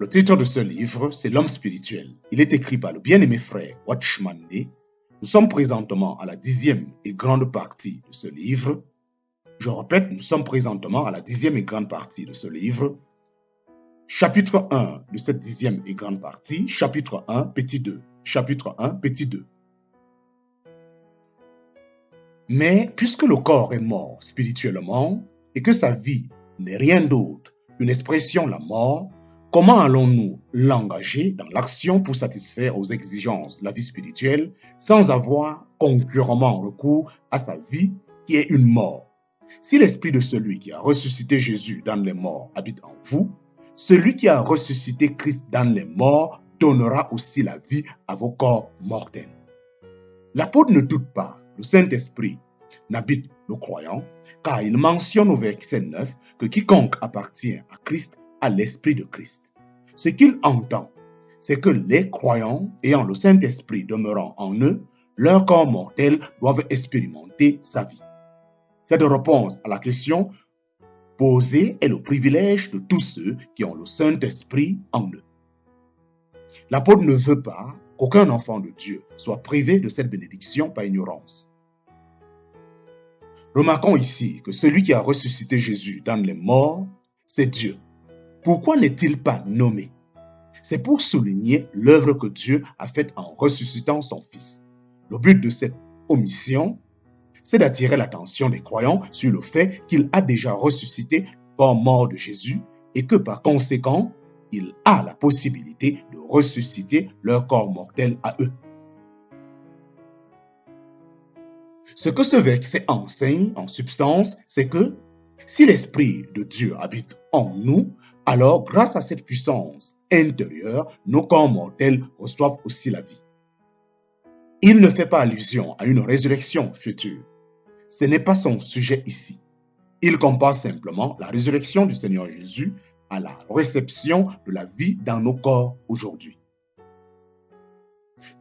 Le titre de ce livre, c'est L'homme spirituel. Il est écrit par le bien-aimé frère Watchman Nee. Nous sommes présentement à la 10e et grande partie de ce livre. Je répète, nous sommes présentement à la 10e et grande partie de ce livre. Chapitre 1 de cette 10e et grande partie, chapitre 1, petit 2. Chapitre 1, petit 2. Mais puisque le corps est mort spirituellement et que sa vie n'est rien d'autre qu'une expression, la mort, comment allons-nous l'engager dans l'action pour satisfaire aux exigences de la vie spirituelle sans avoir concurremment recours à sa vie qui est une mort? Si l'esprit de celui qui a ressuscité Jésus dans les morts habite en vous, celui qui a ressuscité Christ dans les morts donnera aussi la vie à vos corps mortels. L'apôtre ne doute pas, le Saint-Esprit n'habite le croyant, car il mentionne au verset 9 que quiconque appartient à Christ a l'Esprit de Christ. Ce qu'il entend, c'est que les croyants ayant le Saint-Esprit demeurant en eux, leurs corps mortels doivent expérimenter sa vie. Cette réponse à la question posée est le privilège de tous ceux qui ont le Saint-Esprit en eux. L'apôtre ne veut pas qu'aucun enfant de Dieu soit privé de cette bénédiction par ignorance. Remarquons ici que celui qui a ressuscité Jésus dans les morts, c'est Dieu. Pourquoi n'est-il pas nommé? C'est pour souligner l'œuvre que Dieu a faite en ressuscitant son Fils. Le but de cette omission, c'est d'attirer l'attention des croyants sur le fait qu'il a déjà ressuscité le corps mort de Jésus et que par conséquent, il a la possibilité de ressusciter leur corps mortel à eux. Ce que ce verset enseigne en substance, c'est que si l'Esprit de Dieu habite en nous, alors grâce à cette puissance intérieure, nos corps mortels reçoivent aussi la vie. Il ne fait pas allusion à une résurrection future. Ce n'est pas son sujet ici. Il compare simplement la résurrection du Seigneur Jésus à la réception de la vie dans nos corps aujourd'hui.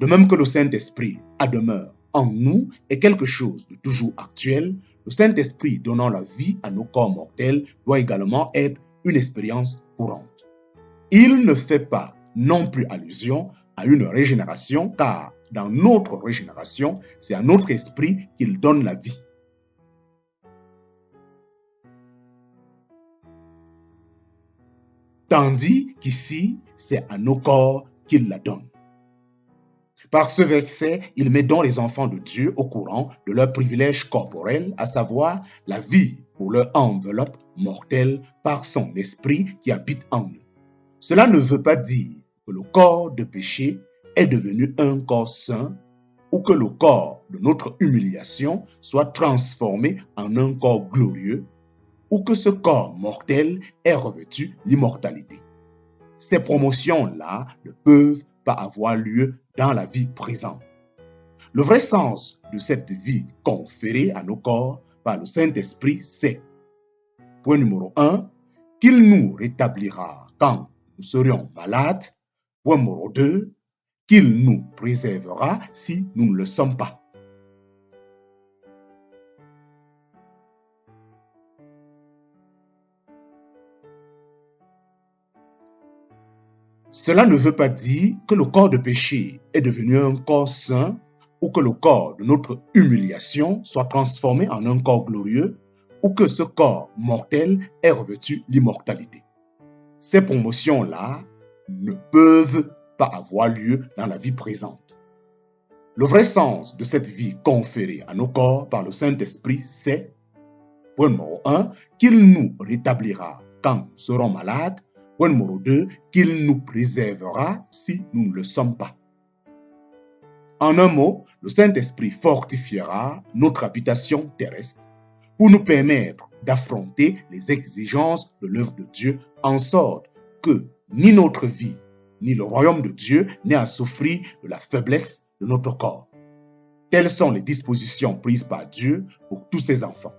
De même que le Saint-Esprit a demeure en nous est quelque chose de toujours actuel, le Saint-Esprit donnant la vie à nos corps mortels doit également être une expérience courante. Il ne fait pas non plus allusion à une régénération, car dans notre régénération, c'est à notre esprit qu'il donne la vie. Tandis qu'ici, c'est à nos corps qu'il la donne. Par ce verset, il met donc les enfants de Dieu au courant de leur privilège corporel, à savoir la vie pour leur enveloppe mortelle par son esprit qui habite en eux. Cela ne veut pas dire que le corps de péché est devenu un corps saint ou que le corps de notre humiliation soit transformé en un corps glorieux ou que ce corps mortel ait revêtu l'immortalité. Ces promotions-là ne peuvent pas avoir lieu dans la vie présente. Le vrai sens de cette vie conférée à nos corps par le Saint-Esprit, c'est, point numéro 1, qu'il nous rétablira quand nous serions malades. Point numéro 2, qu'il nous préservera si nous ne le sommes pas. Cela ne veut pas dire que le corps de péché est devenu un corps saint ou que le corps de notre humiliation soit transformé en un corps glorieux ou que ce corps mortel ait revêtu l'immortalité. Ces promotions-là ne peuvent pas avoir lieu dans la vie présente. Le vrai sens de cette vie conférée à nos corps par le Saint-Esprit, c'est, point numéro 1, qu'il nous rétablira quand nous serons malades. Point numéro 2, qu'il nous préservera si nous ne le sommes pas. En un mot, le Saint-Esprit fortifiera notre habitation terrestre pour nous permettre d'affronter les exigences de l'œuvre de Dieu en sorte que ni notre vie, ni le royaume de Dieu n'aient à souffrir de la faiblesse de notre corps. Telles sont les dispositions prises par Dieu pour tous ses enfants.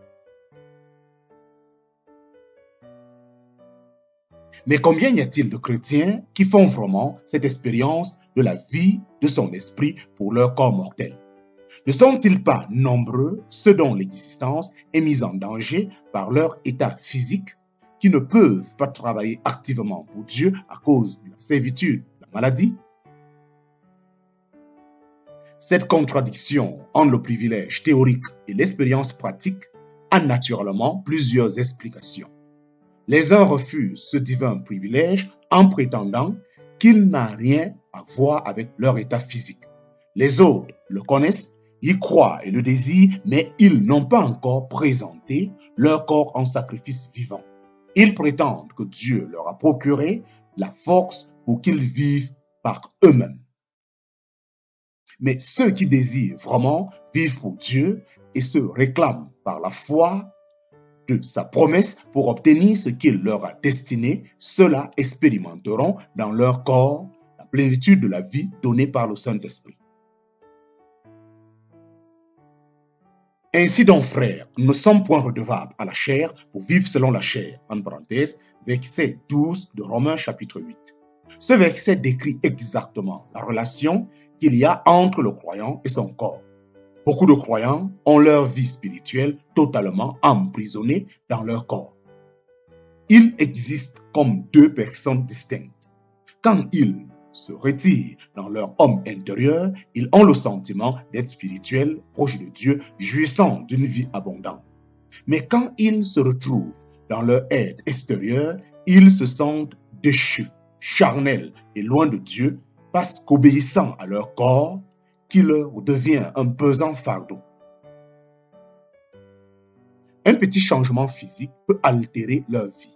Mais combien y a-t-il de chrétiens qui font vraiment cette expérience de la vie de son esprit pour leur corps mortel? Ne sont-ils pas nombreux ceux dont l'existence est mise en danger par leur état physique qui ne peuvent pas travailler activement pour Dieu à cause de la servitude, de la maladie. Cette contradiction entre le privilège théorique et l'expérience pratique a naturellement plusieurs explications. Les uns refusent ce divin privilège en prétendant qu'il n'a rien à voir avec leur état physique. Les autres le connaissent, y croient et le désirent, mais ils n'ont pas encore présenté leur corps en sacrifice vivant. Ils prétendent que Dieu leur a procuré la force pour qu'ils vivent par eux-mêmes. Mais ceux qui désirent vraiment vivre pour Dieu et se réclament par la foi de sa promesse pour obtenir ce qu'il leur a destiné, ceux-là expérimenteront dans leur corps la plénitude de la vie donnée par le Saint-Esprit. Ainsi donc, frères, nous ne sommes point redevables à la chair pour vivre selon la chair. En parenthèse, verset 12 de Romains chapitre 8. Ce verset décrit exactement la relation qu'il y a entre le croyant et son corps. Beaucoup de croyants ont leur vie spirituelle totalement emprisonnée dans leur corps. Ils existent comme deux personnes distinctes. Quand ils se retirent dans leur homme intérieur, ils ont le sentiment d'être spirituels, proches de Dieu, jouissant d'une vie abondante. Mais quand ils se retrouvent dans leur être extérieur, ils se sentent déchus, charnels et loin de Dieu, parce qu'obéissant à leur corps, qui leur devient un pesant fardeau. Un petit changement physique peut altérer leur vie.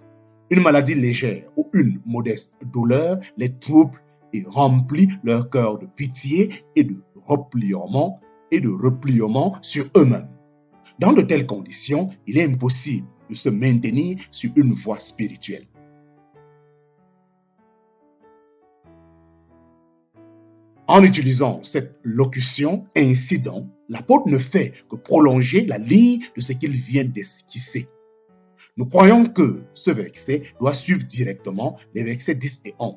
Une maladie légère ou une modeste douleur les trouble et remplit leur cœur de pitié et de repliement sur eux-mêmes. Dans de telles conditions, il est impossible de se maintenir sur une voie spirituelle. En utilisant cette locution, ainsi donc, l'apôtre ne fait que prolonger la ligne de ce qu'il vient d'esquisser. Nous croyons que ce verset doit suivre directement les versets 10 et 11.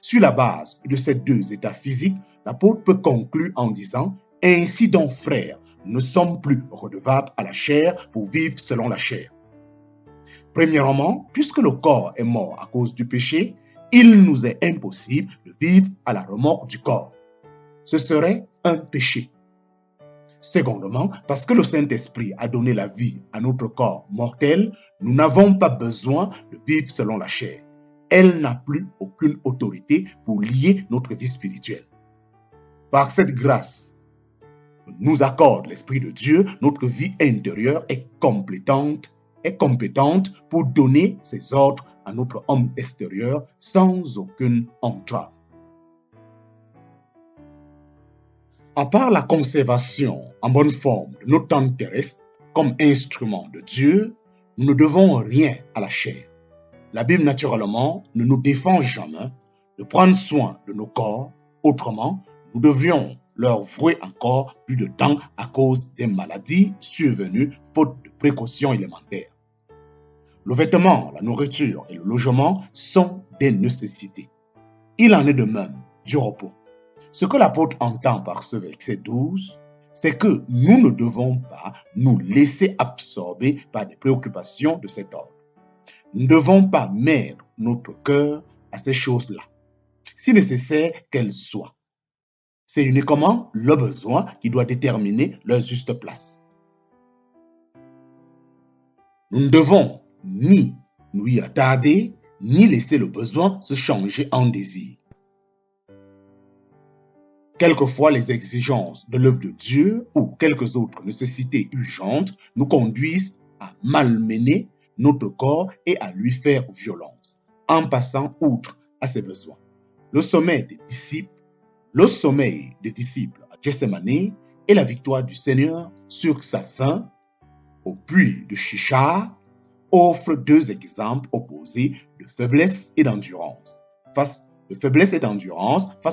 Sur la base de ces deux états physiques, l'apôtre peut conclure en disant « Ainsi donc, frères, nous ne sommes plus redevables à la chair pour vivre selon la chair. » Premièrement, puisque le corps est mort à cause du péché, il nous est impossible de vivre à la remorque du corps. Ce serait un péché. Secondement, parce que le Saint-Esprit a donné la vie à notre corps mortel, nous n'avons pas besoin de vivre selon la chair. Elle n'a plus aucune autorité pour lier notre vie spirituelle. Par cette grâce que nous accorde l'Esprit de Dieu, notre vie intérieure est compétente pour donner ses ordres à notre homme extérieur sans aucune entrave. À part la conservation en bonne forme de notre âme terrestre comme instrument de Dieu, nous ne devons rien à la chair. La Bible, naturellement, ne nous défend jamais de prendre soin de nos corps. Autrement, nous devions leur vouer encore plus de temps à cause des maladies survenues faute de précautions élémentaires. Le vêtement, la nourriture et le logement sont des nécessités. Il en est de même du repos. Ce que l'apôtre entend par ce verset 12, c'est que nous ne devons pas nous laisser absorber par des préoccupations de cet ordre. Nous ne devons pas mettre notre cœur à ces choses-là, si nécessaire qu'elles soient. C'est uniquement le besoin qui doit déterminer leur juste place. Nous ne devons ni nous y attarder, ni laisser le besoin se changer en désir. Quelquefois, les exigences de l'œuvre de Dieu ou quelques autres nécessités urgentes nous conduisent à malmener notre corps et à lui faire violence, en passant outre à ses besoins. Le sommeil des disciples à Gethsémane et la victoire du Seigneur sur sa faim au puits de Chichar offrent deux exemples opposés de faiblesse et d'endurance face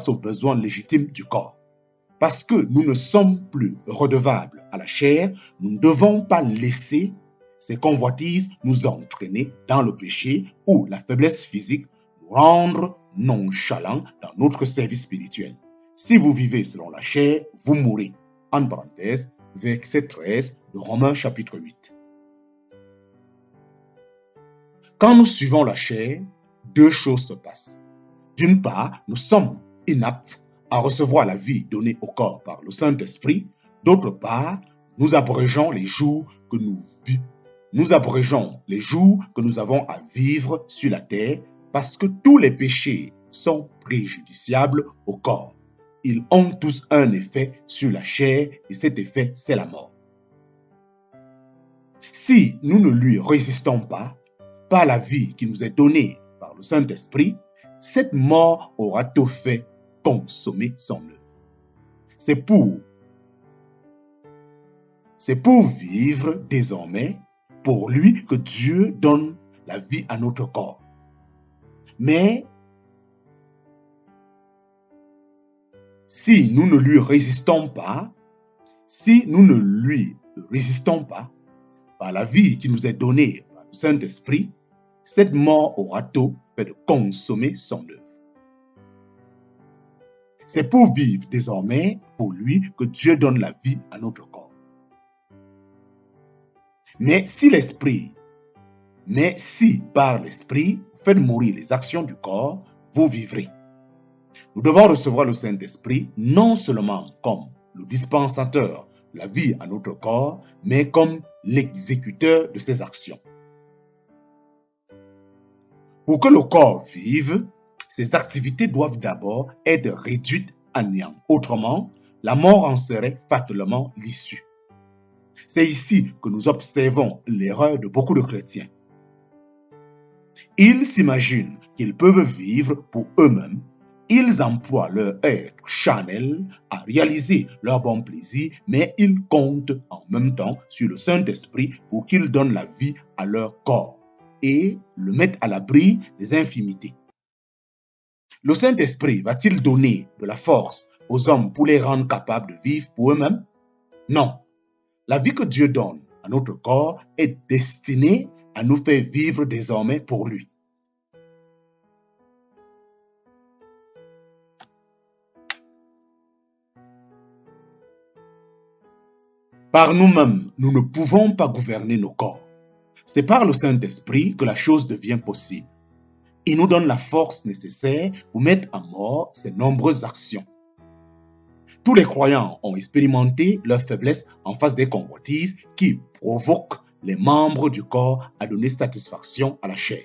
aux besoins légitimes du corps. Parce que nous ne sommes plus redevables à la chair, nous ne devons pas laisser ces convoitises nous entraîner dans le péché ou la faiblesse physique nous rendre nonchalants dans notre service spirituel. Si vous vivez selon la chair, vous mourrez. En parenthèse, verset 13 de Romains chapitre 8. Quand nous suivons la chair, deux choses se passent. D'une part, nous sommes inaptes à recevoir la vie donnée au corps par le Saint-Esprit. D'autre part, nous abrégeons les jours que nous avons à vivre sur la terre parce que tous les péchés sont préjudiciables au corps. Ils ont tous un effet sur la chair et cet effet, c'est la mort. Si nous ne lui résistons pas, par la vie qui nous est donnée par le Saint-Esprit, cette mort aura tout fait consommer son œuvre. C'est pour vivre désormais pour lui que Dieu donne la vie à notre corps. Mais si nous ne lui résistons pas, par la vie qui nous est donnée par le Saint-Esprit, cette mort aura tôt fait de consommer son œuvre. C'est pour vivre désormais pour lui que Dieu donne la vie à notre corps. Mais si par l'Esprit vous faites mourir les actions du corps, vous vivrez. Nous devons recevoir le Saint-Esprit non seulement comme le dispensateur de la vie à notre corps, mais comme l'exécuteur de ses actions. Pour que le corps vive, ses activités doivent d'abord être réduites à néant. Autrement, la mort en serait fatalement l'issue. C'est ici que nous observons l'erreur de beaucoup de chrétiens. Ils s'imaginent qu'ils peuvent vivre pour eux-mêmes. Ils emploient leur être charnel à réaliser leur bon plaisir, mais ils comptent en même temps sur le Saint-Esprit pour qu'il donne la vie à leur corps et le mette à l'abri des infimités. Le Saint-Esprit va-t-il donner de la force aux hommes pour les rendre capables de vivre pour eux-mêmes? Non. La vie que Dieu donne à notre corps est destinée à nous faire vivre désormais pour lui. Par nous-mêmes, nous ne pouvons pas gouverner nos corps. C'est par le Saint-Esprit que la chose devient possible. Il nous donne la force nécessaire pour mettre à mort ces nombreuses actions. Tous les croyants ont expérimenté leur faiblesse en face des convoitises qui provoquent les membres du corps à donner satisfaction à la chair.